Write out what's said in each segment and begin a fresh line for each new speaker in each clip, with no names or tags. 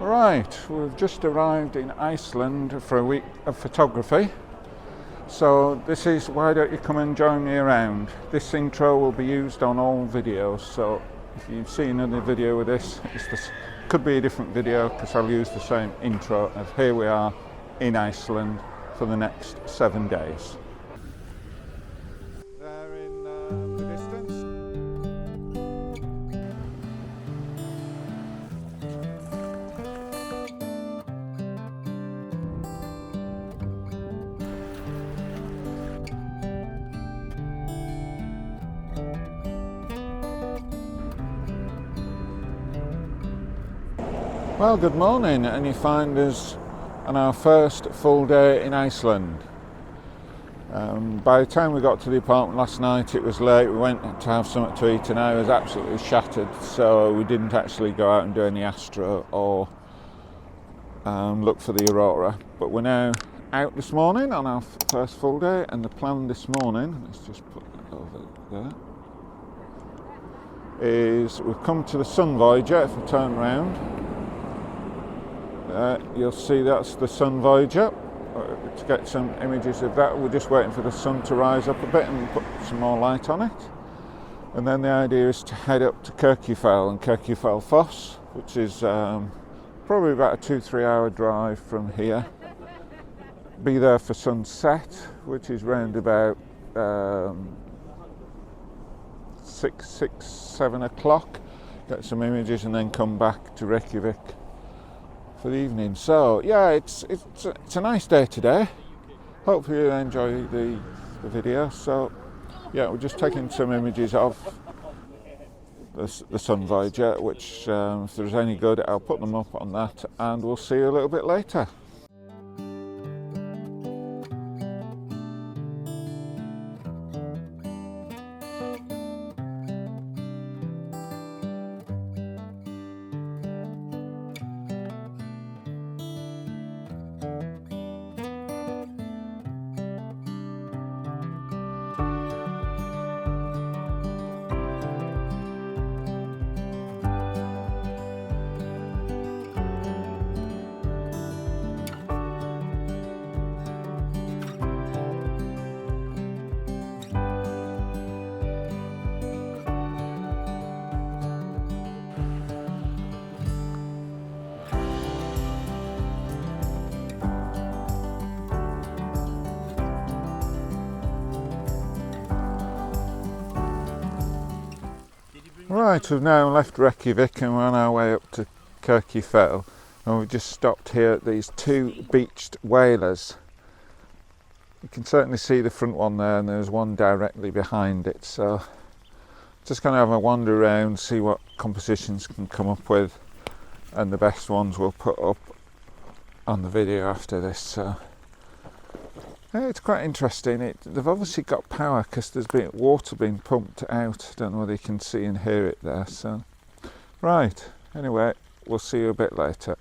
Right, we've just arrived in Iceland for a week of photography. So this is why don't you come and join me around. This intro will be used on all videos, so if you've seen any video with this, could be a different video because I'll use the same intro of here we are in Iceland for the next 7 days. There in the distance. Well, good morning, and you find us on our first full day in Iceland. By the time we got to the apartment last night, it was late. We went to have something to eat and I was absolutely shattered, so we didn't actually go out and do any astro or look for the aurora. But we're now out this morning on our first full day, and the plan this morning, let's just put that over there, is we've come to the Sun Voyager. If we turn around, you'll see that's the Sun Voyager. To get some images of that, we're just waiting for the sun to rise up a bit and put some more light on it. And then the idea is to head up to Kirkjufell and Kirkjufellsfoss, which is probably about a 2-3 hour drive from here. Be there for sunset, which is round about 6-7 o'clock. Get some images and then come back to Reykjavik for the evening. So yeah, it's a nice day today. Hopefully you enjoy the video. So yeah, we're just taking some images of the Sun Voyager, which if there's any good, I'll put them up on that, and we'll see you a little bit later. Right, we've now left Reykjavik and we're on our way up to Kirkjufell, and we've just stopped here at these two beached whalers. You can certainly see the front one there, and there's one directly behind it, so just going to have a wander around, see what compositions can come up with, and the best ones we'll put up on the video after this. So yeah, it's quite interesting. They've obviously got power because there's been water being pumped out. I don't know whether you can see and hear it there. So, right, anyway, we'll see you a bit later.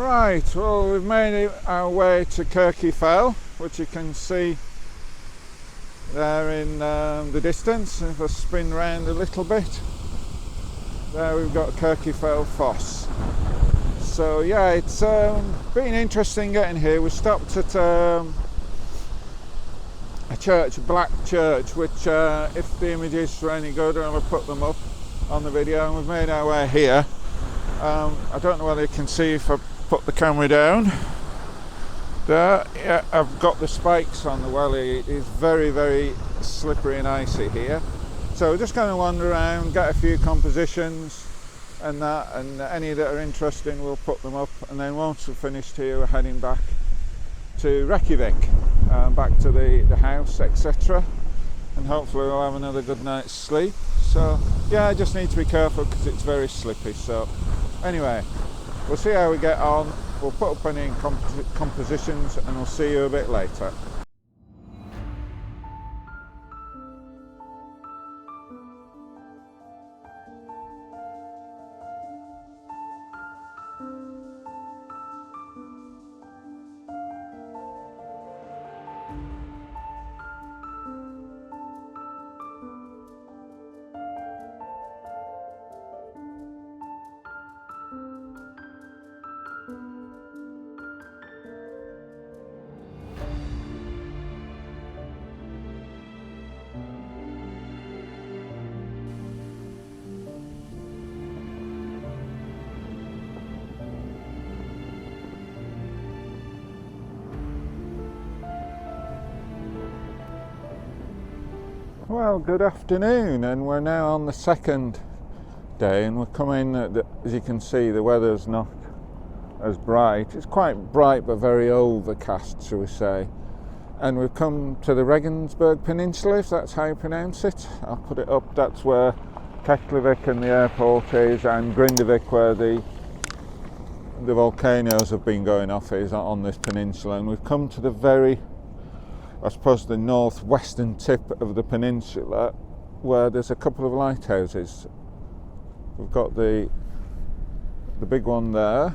Right, well, we've made our way to Kirkjufell, which you can see there in the distance. If I spin round a little bit, there we've got Kirkjufellsfoss. So yeah, it's been interesting getting here. We stopped at a church, a black church, which if the images were any good, I'll put them up on the video. And we've made our way here. I don't know whether you can see if I put the camera down there. Yeah, I've got the spikes on the welly. It is very, very slippery and icy here. So we're just going to wander around, get a few compositions and that, and any that are interesting we'll put them up, and then once we're finished here we're heading back to Reykjavik, back to the house, etc., and hopefully we'll have another good night's sleep. So yeah, I just need to be careful because it's very slippy. So anyway, we'll see how we get on. We'll put up any compositions and we'll see you a bit later. Well, good afternoon, and we're now on the second day, and we're coming, as you can see, the weather's not as bright. It's quite bright but very overcast, shall we say. And we've come to the Reykjanes Peninsula, if that's how you pronounce it. I'll put it up. That's where Kirkjufellsfoss and the airport is, and Gunnuhver, where the volcanoes have been going off, is on this peninsula. And we've come to the very, I suppose, the northwestern tip of the peninsula, where there's a couple of lighthouses. We've got the big one there,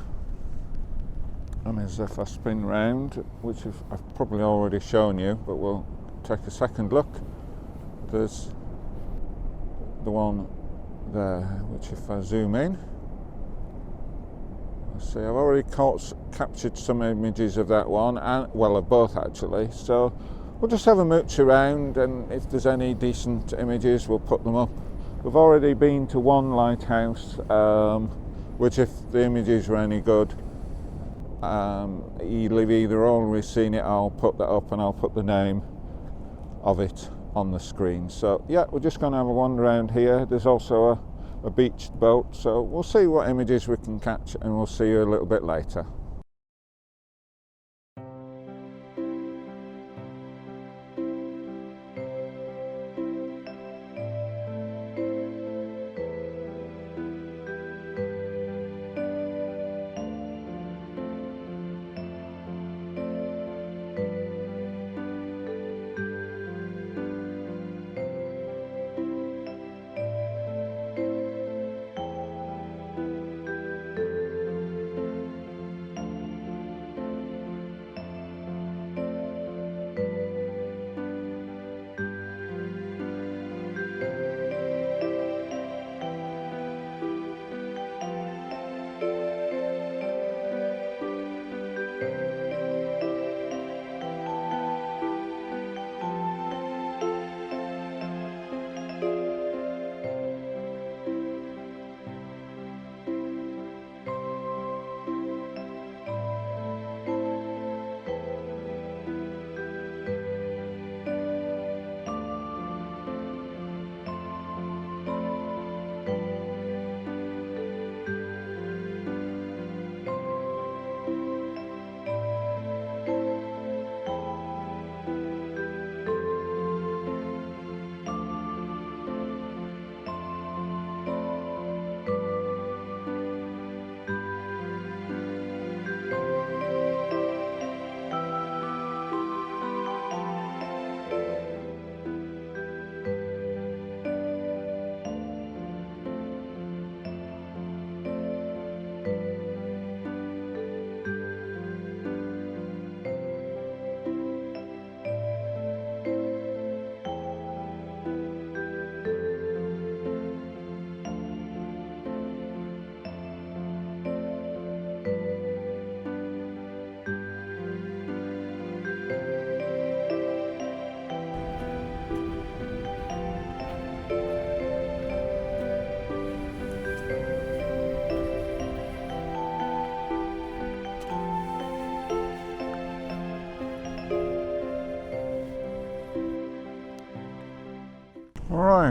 and as if I spin round, which I've probably already shown you, but we'll take a second look. There's the one there, which if I zoom in, see, I've already captured some images of that one, and well, of both actually. So we'll just have a mooch around, and if there's any decent images we'll put them up. We've already been to one lighthouse, which if the images were any good, you've either already seen it, I'll put that up, and I'll put the name of it on the screen. So yeah, we're just going to have a wander around here. There's also a beached boat, so we'll see what images we can catch, and we'll see you a little bit later.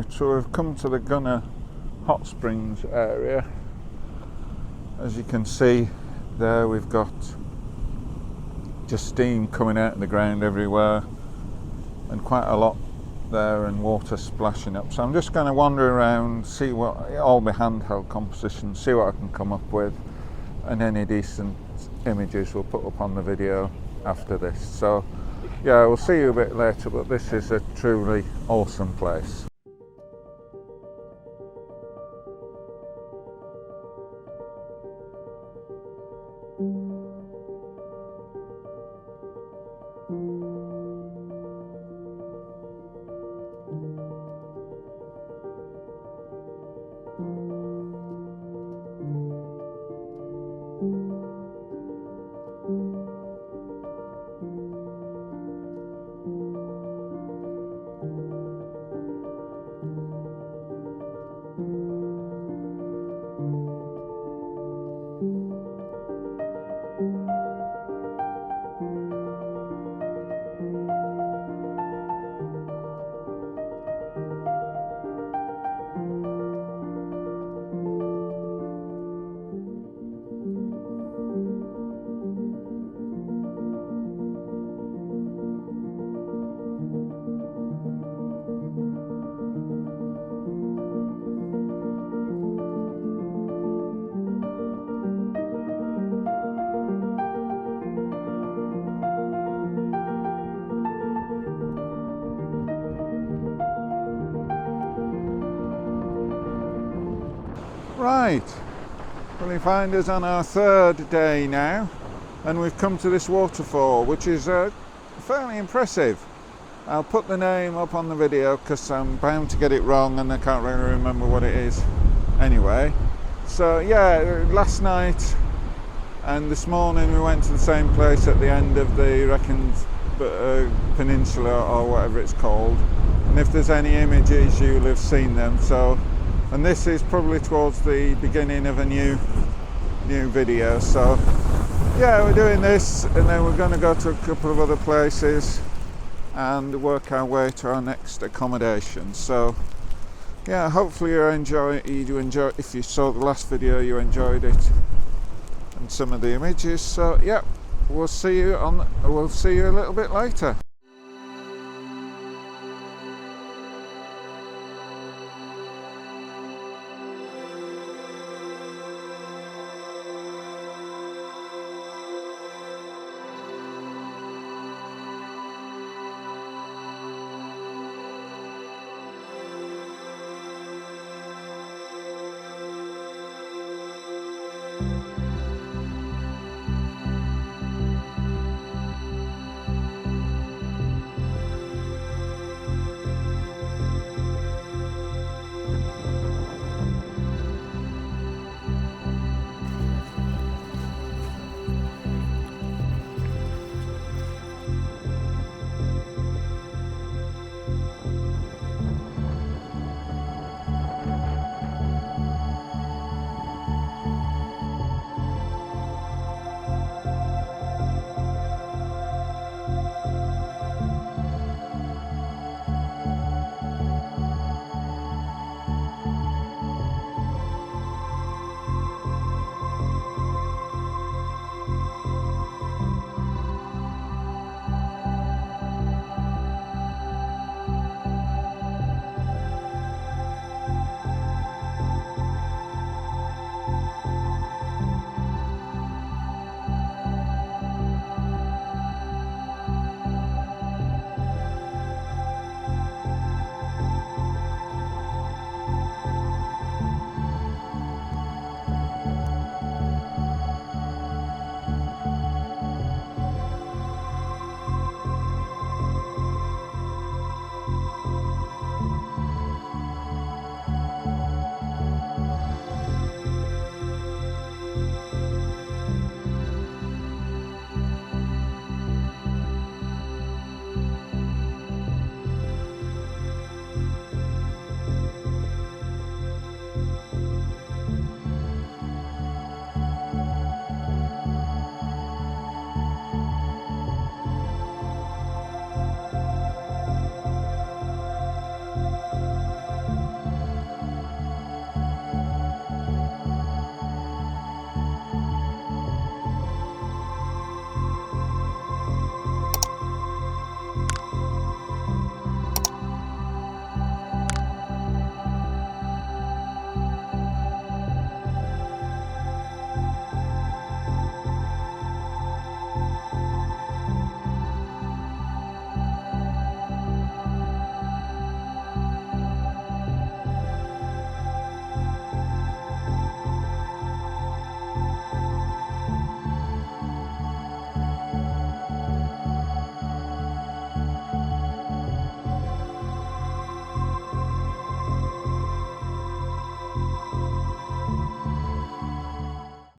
Right, so we've come to the Gunnuhver Hot Springs area. As you can see there, we've got just steam coming out of the ground everywhere and quite a lot there and water splashing up. So I'm just going to wander around, see what, all my handheld compositions, see what I can come up with, and any decent images we'll put up on the video after this. So yeah, we'll see you a bit later, but this is a truly awesome place. Right, well, you find us on our third day now, and we've come to this waterfall, which is fairly impressive. I'll put the name up on the video because I'm bound to get it wrong and I can't really remember what it is anyway. So yeah, last night and this morning we went to the same place at the end of the Reykjanes Peninsula, or whatever it's called, and if there's any images you'll have seen them. So, and this is probably towards the beginning of a new video. So yeah, we're doing this and then we're going to go to a couple of other places and work our way to our next accommodation. So yeah, hopefully you enjoy. If you saw the last video, you enjoyed it and some of the images. So yeah, we'll see you a little bit later.